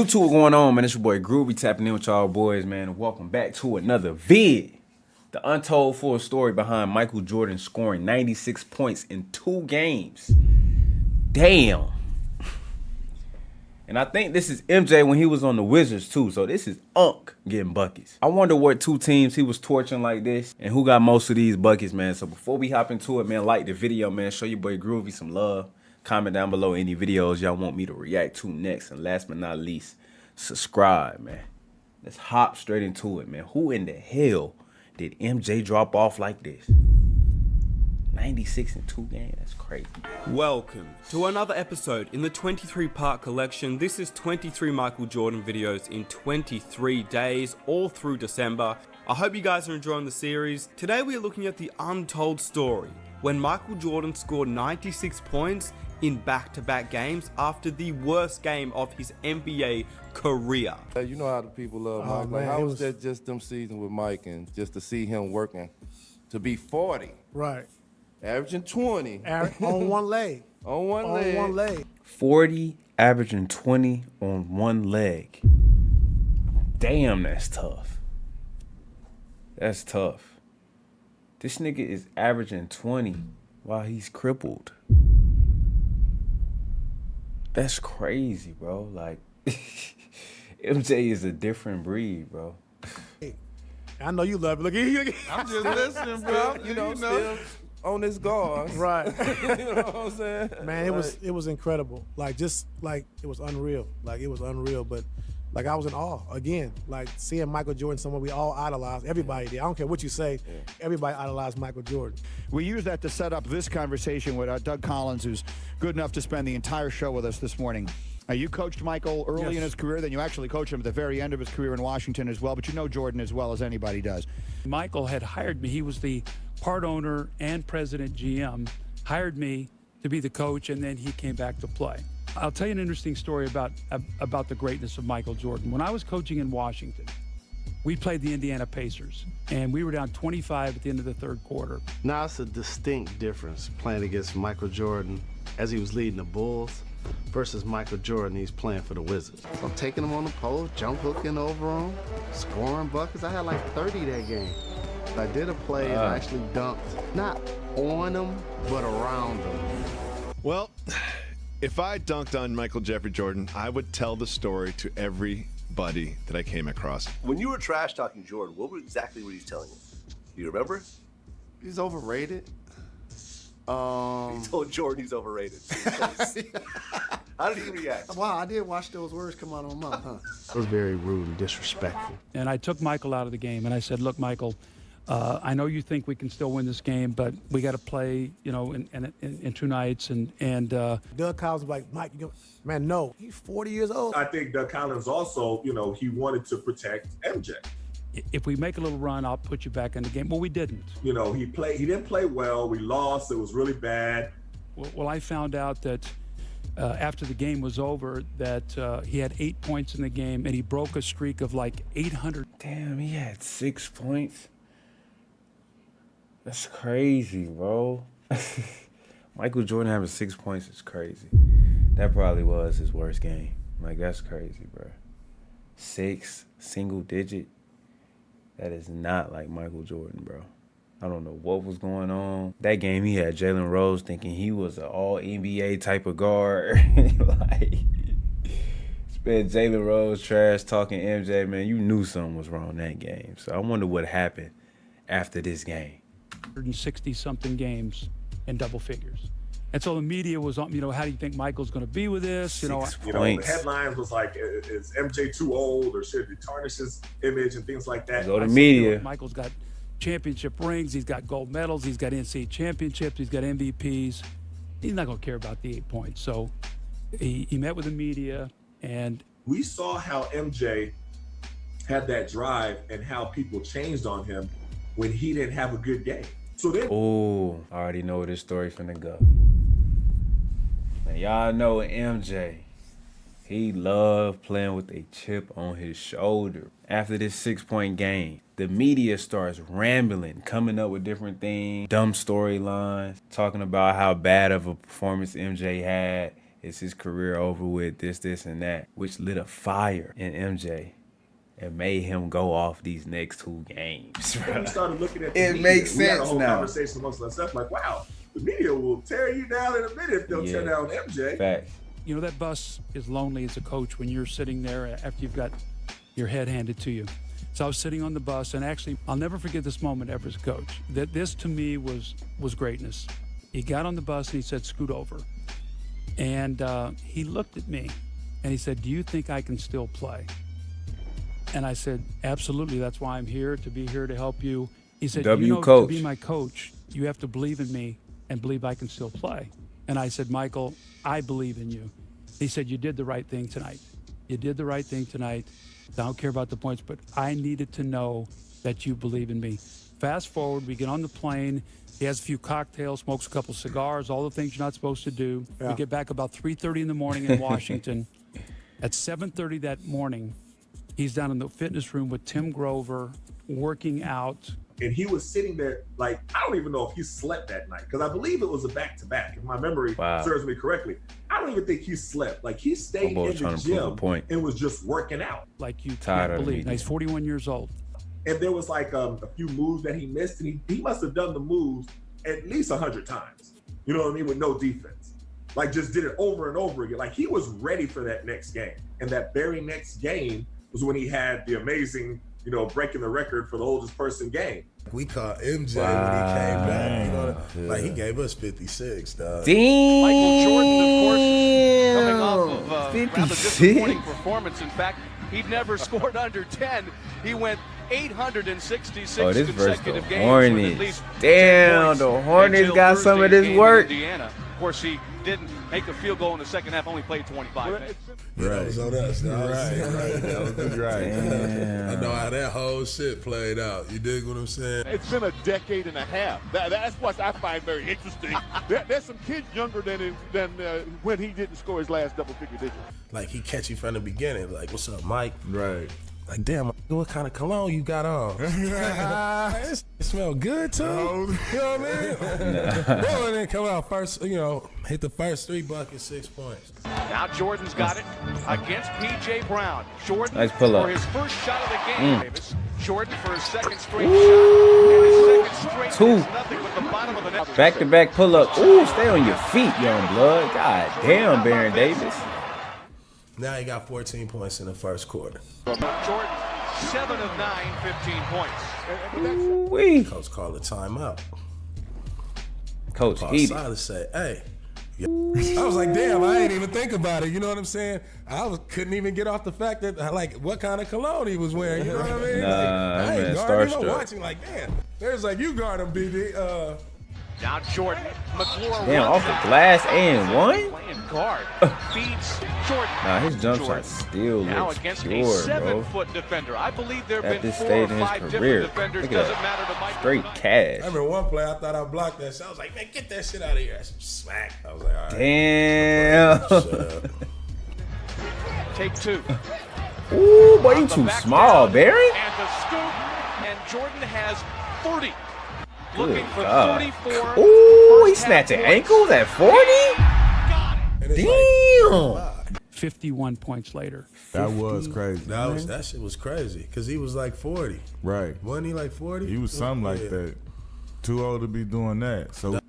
YouTube, what's going on, man? It's your boy Groovy tapping in with y'all boys, man. And welcome back to another vid. The untold full story behind Michael Jordan scoring 96 points in 2 games. Damn. And I think this is MJ when he was on the Wizards too. So this is Unk getting buckets. I wonder what 2 teams he was torching like this and who got most of these buckets, man. So before we hop into it, man, like the video, man. Show your boy Groovy some love. Comment down below any videos y'all want me to react to next. And last but not least, subscribe, man. Let's hop straight into it, man. Who in the hell did MJ drop off like this? 96 in 2 games, that's crazy. Welcome to another episode in the 23-part collection. This is 23 Michael Jordan videos in 23 days, all through December. I hope you guys are enjoying the series. Today we are looking at the untold story when Michael Jordan scored 96 points in back-to-back games after the worst game of his NBA career. You know how the people love Mike. Like, how was that just them season with Mike and just to see him working to be 40? Right. Averaging 20. On one leg. On one leg. 40, averaging 20 on one leg. Damn, that's tough. That's tough. This nigga is averaging 20 while he's crippled. That's crazy, bro. Like, MJ is a different breed, bro. I know you love it. Look, I'm just listening, bro. You know, still on his guard. Right. You know what I'm saying? Man, it was incredible. Like, just like it was unreal. Like, it was unreal. But like, I was in awe again. Like, seeing Michael Jordan, someone we all idolize. everybody did. I don't care what you say. Everybody idolized Michael Jordan. We use that to set up this conversation with Doug Collins, who's good enough to spend the entire show with us this morning. You coached Michael early in his career, then you actually coached him at the very end of his career in Washington as well, but you know Jordan as well as anybody does. Michael had hired me. He was the part owner and president GM, hired me to be the coach, and then he came back to play. I'll tell you an interesting story about the greatness of Michael Jordan. When I was coaching in Washington, we played the Indiana Pacers, and we were down 25 at the end of the third quarter. Now it's a distinct difference playing against Michael Jordan as he was leading the Bulls versus Michael Jordan, he's playing for the Wizards. So I'm taking him on the pole, jump hooking over him, scoring buckets. I had like 30 that game. I did a play and I actually dunked, not on him, but around him. Well, if I dunked on Michael Jeffrey Jordan, I would tell the story to everybody that I came across. When you were trash talking Jordan, exactly what he's telling you? Do you remember? He's overrated. He told Jordan he's overrated. How did he react? Wow, I did watch those words come out of my mouth, huh? It was very rude and disrespectful. And I took Michael out of the game, and I said, look, Michael, I know you think we can still win this game, but we got to play, you know, in 2 nights. And Doug Collins was like, Mike, man, no, he's 40 years old. I think Doug Collins also, you know, he wanted to protect MJ. If we make a little run, I'll put you back in the game. Well, we didn't. You know, he didn't play well. We lost. It was really bad. Well, I found out that after the game was over that he had 8 points in the game, and he broke a streak of like 800. Damn, he had 6 points. That's crazy, bro. Michael Jordan having 6 points is crazy. That probably was his worst game. Like, that's crazy, bro. 6, single digit. That is not like Michael Jordan, bro. I don't know what was going on. That game, he had Jalen Rose thinking he was an all-NBA type of guard. Like, spent Jalen Rose trash talking MJ, man. You knew something was wrong that game. So I wonder what happened after this game. 160-something games in double figures. And so the media was on, you know, how do you think Michael's going to be with this? You know, the headlines was like, is MJ too old or should he tarnish his image and things like that? Go to media. Michael's got championship rings. He's got gold medals. He's got NCAA championships. He's got MVPs. He's not going to care about the 8 points. So he met with the media, and we saw how MJ had that drive and how people changed on him when he didn't have a good game. So then, oh, I already know where this story finna go. Now, y'all know MJ, he loved playing with a chip on his shoulder. After this 6-point game, the media starts rambling, coming up with different things, dumb storylines, talking about how bad of a performance MJ had. Is his career over with? This, and that, which lit a fire in MJ and made him go off these next 2 games. When we started looking at it makes sense we had a whole now. Conversation amongst ourselves, like, wow, the media will tear you down in a minute if they'll tear down MJ. Fact. You know, that bus is lonely as a coach when you're sitting there after you've got your head handed to you. So I was sitting on the bus, and actually, I'll never forget this moment ever as a coach. That this to me was greatness. He got on the bus and he said, "Scoot over." And he looked at me and he said, "Do you think I can still play?" And I said, "Absolutely. That's why I'm here, to be here to help you." He said, W "You know, coach. to be my coach, you have to believe in me and believe I can still play." And I said, "Michael, I believe in you." He said, "You did the right thing tonight. You did the right thing tonight. I don't care about the points, but I needed to know that you believe in me." Fast forward, we get on the plane. He has a few cocktails, smokes a couple cigars, all the things you're not supposed to do. Yeah. We get back about 3:30 in the morning in Washington. At 7:30 that morning, he's down in the fitness room with Tim Grover, working out. And he was sitting there, like, I don't even know if he slept that night, because I believe it was a back-to-back, if my memory serves me correctly. I don't even think he slept. Like, he stayed in the gym and was just working out. Like, you Tired can't of believe. the Now, he's 41 years old. And there was like a few moves that he missed, and he must have done the moves at least 100 times. You know what I mean? With no defense. Like, just did it over and over again. Like, he was ready for that next game. And that very next game was when he had the amazing, you know, breaking the record for the oldest person game. We caught MJ when he came back. You know, like, he gave us 56, dog. Damn. Michael Jordan, of course, coming off of a rather 56? disappointing performance. In fact, he'd never scored under 10. He went 866 this versus the consecutive games with at Hornets. least Damn, 10 the points Hornets until got some of Thursday's this game in work. Indiana. Of course, he didn't make a field goal in the second half, only played 25 minutes. Yeah, that was on us. Dog. Right. That was right. I know how that whole shit played out. You dig what I'm saying? It's been a decade and a half. That's what I find very interesting. There's some kids younger than when he didn't score his last double-figure digit. Like, he catch you from the beginning. Like, what's up, Mike? Right. Like, damn, what kind of cologne you got on? It smell good, too. No. You know what I mean? Well, and then come out first, you know, hit the first 3 buckets, 6 points. Now Jordan's got it against P.J. Brown. Jordan Nice pull-up. for his first shot of the game, Davis. Jordan for his second straight shot. And his second straight Two. is nothing but the bottom of the net. Back-to-back pull-up. Ooh, stay on your feet, young blood. God damn, Baron Davis. Now he got 14 points in the first quarter. Jordan, 7 of 9, 15 points. Ooh-wee. Coach called a timeout. Coach Paul heated. Silas said, hey. I was like, damn, I ain't even think about it. You know what I'm saying? Couldn't even get off the fact that, like, what kind of cologne he was wearing. You know what I mean? Nah, like, I man, ain't guarding him. I'm starstruck. watching like, damn. There's like, you guard him, BD. Now Jordan, McClure Damn, off the glass and one? Playing guard, feeds Jordan. Nah, his jump Jordan. shot still Now looks against a pure, bro. 7-foot defender. I believe there have At been this 4 stage or in his 5 career. different defenders. Look at Doesn't that. matter to Mike. Straight cash. I remember one play, I thought I blocked that shit. I was like, man, get that shit out of here. That's some smack. I was like, all right. Damn. Shut up. Take 2. Ooh, boy, you On the too back small, down, Barry. And the scoop. And Jordan has 40. Good Looking for God. 44. Ooh, he first half snatching points. ankles at 40? Damn. 51 points later. That was crazy. That shit was crazy because he was like 40. Right. Wasn't he like 40? He was something like that. Too old to be doing that. So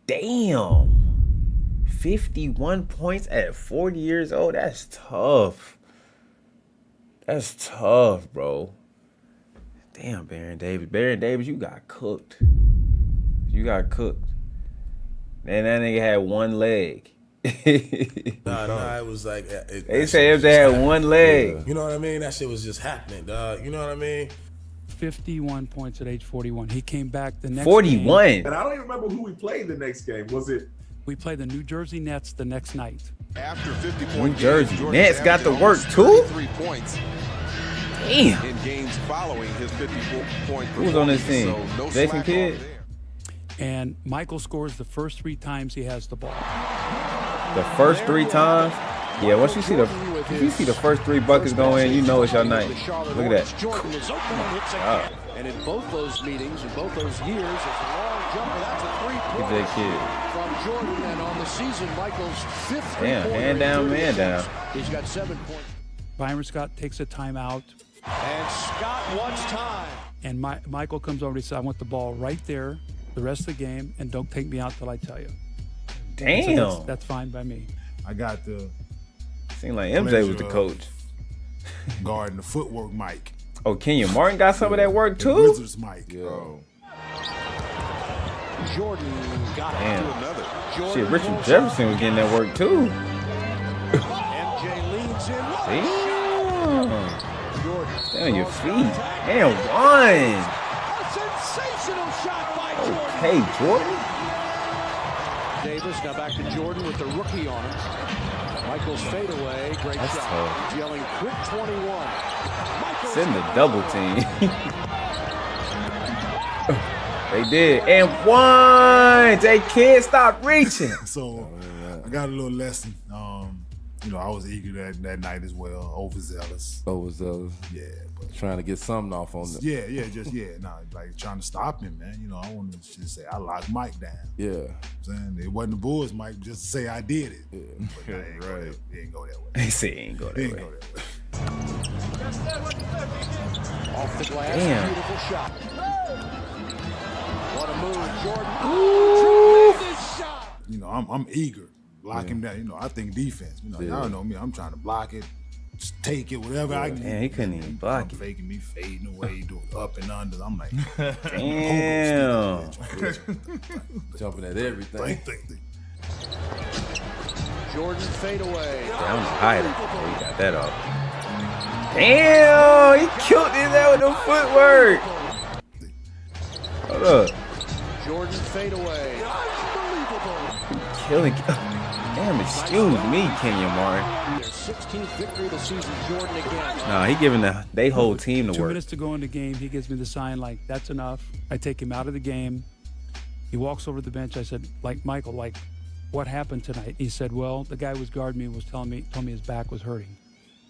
Damn. 51 points at 40 years old. That's tough. That's tough, bro. Damn, Baron Davis. Baron Davis, you got cooked. You got cooked. And that nigga had one leg. Nah, it was like They say if they had one leg. You know what I mean? That shit was just happening, dog. You know what I mean? 51 points at age 41. He came back the next 41. game. And I don't even remember who we played the next game. Was it? We played the New Jersey Nets the next night. After 50-point New Jersey games, Nets got to work averaged too? 33 points Damn. in games following his 54-point Who was on this team? performance, so no Jason slack Kidd? off there. And Michael scores the first 3 times he has the ball. The first 3 times? Yeah, once you see the first 3 buckets go in, you know it's your night. Look at that. Jordan is open and hits again. And in both those meetings, in both those years, it's a long jumper. That's a three-pointer from Jordan. And on the season, Michael's 5th three-pointer. Hand down, man down. He's got 7 points. Byron Scott takes a timeout. And Scott wants time. And Michael comes over and he says, I want the ball right there the rest of the game, and don't take me out till I tell you. Damn. So that's fine by me. I got the. Seemed like MJ was the coach. Guarding the footwork mic. Oh, Kenyon Martin got some of that work too? Wizards mic. Yo. Jordan got another. Shit, Richard Jefferson was getting that work too. MJ leads in. Damn. Stay on your feet. And one. A sensational shot by Jordan. Okay, Jordan. Davis now back to Jordan with the rookie on him. Michael's fadeaway, great That's shot. tough. Yelling quick 21. Send the double team. They did. And one. They can't stop reaching. So I got a little lesson. You know, I was eager that night as well. Overzealous. Yeah. But trying to get something off on them. Like trying to stop him, man. You know, I wanted to just say I locked Mike down. Yeah. Saying it wasn't the Bulls, Mike, just to say I did it. Yeah. But it ain't go that way. They say it ain't go that way. Off the glass, Damn. beautiful shot. What a move, Jordan. Tremendous shot. You know, I'm eager. Lock him down. You know, I think defense. You know, y'all know me. I'm trying to block it, just take it, whatever I can. Man, he couldn't even block it. Faking me, fading away, doing up and under. I'm like, damn. Jumping at everything. Jordan fadeaway. Down the height. Oh, he got that off. Damn, he killed his ass with the footwork. Hold up. Jordan fadeaway. Unbelievable. Killing. Damn, excuse me, Kenyon Martin. Their 16th victory of the season, Jordan again. Nah, he giving they whole team the 2 work. minutes to go in the game, he gives me the sign like, that's enough. I take him out of the game. He walks over to the bench. I said, Michael, what happened tonight? He said, well, the guy who was guarding me was told me his back was hurting.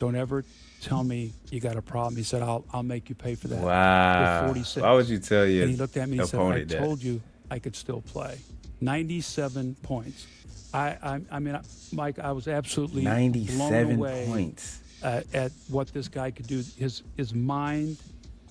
Don't ever tell me you got a problem. He said, I'll make you pay for that. Wow. With 46. Why would you tell your And he looked at me and said, I that? told you I could still play. 97 points. I mean, Mike, I was absolutely 97 blown away points at what this guy could do. His mind,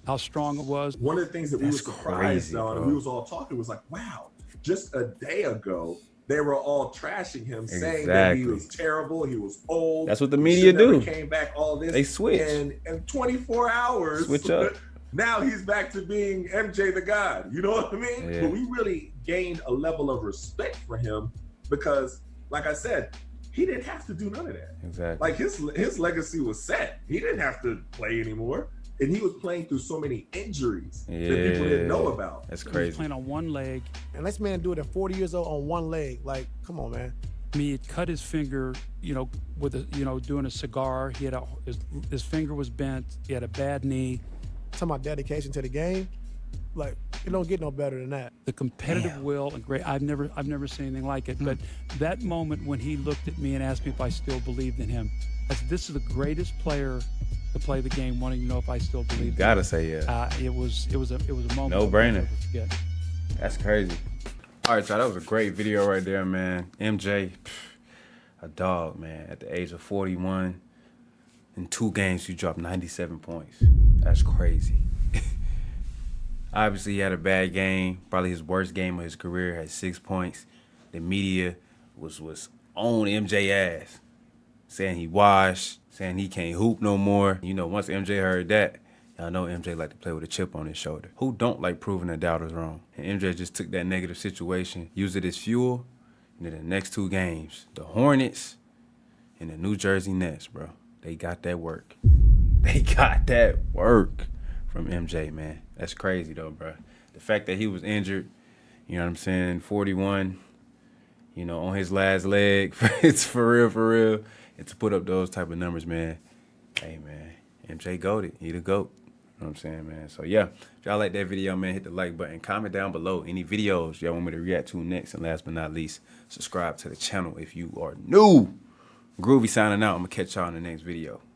how strong it was. One of the things that we were surprised crazy, on, and we was all talking, was like, wow, just a day ago, they were all trashing him, saying that he was terrible, he was old. That's what the media do. Came back, all this. They switch. And in 24 hours, switch up. Now he's back to being MJ the God. You know what I mean? Yeah. But we really gained a level of respect for him because, like I said, he didn't have to do none of that. Exactly. Like his legacy was set. He didn't have to play anymore. And he was playing through so many injuries that people didn't know about. That's He crazy. was playing on one leg. And this man do it at 40 years old on one leg. Like, come on, man. I mean, he had cut his finger, with doing a cigar. He had his finger was bent. He had a bad knee. Talking about dedication to the game, like it don't get no better than that. The competitive will and great. I've never seen anything like it. But that moment when he looked at me and asked me if I still believed in him, I said, "This is the greatest player to play the game, wanting to know if I still believe." You gotta say yeah. It was a moment. No I'll brainer. never forget. That's crazy. All right, y'all, that was a great video right there, man. MJ, a dog, man. At the age of 41, in 2 games, you dropped 97 points. That's crazy. Obviously, he had a bad game, probably his worst game of his career, had 6 points. The media was on MJ ass, saying he washed, saying he can't hoop no more. You know, once MJ heard that, y'all know MJ like to play with a chip on his shoulder. Who don't like proving their doubters wrong? And MJ just took that negative situation, used it as fuel, and then the next 2 games, the Hornets and the New Jersey Nets, bro. They got that work. They got that work from MJ, man. That's crazy, though, bro. The fact that he was injured, you know what I'm saying, 41, on his last leg, it's for real. And to put up those type of numbers, man, hey, man, MJ goated. He the GOAT. You know what I'm saying, man? So, yeah, if y'all like that video, man, hit the like button. Comment down below any videos y'all want me to react to next. And last but not least, subscribe to the channel if you are new. Groovy signing out. I'm going to catch y'all in the next video.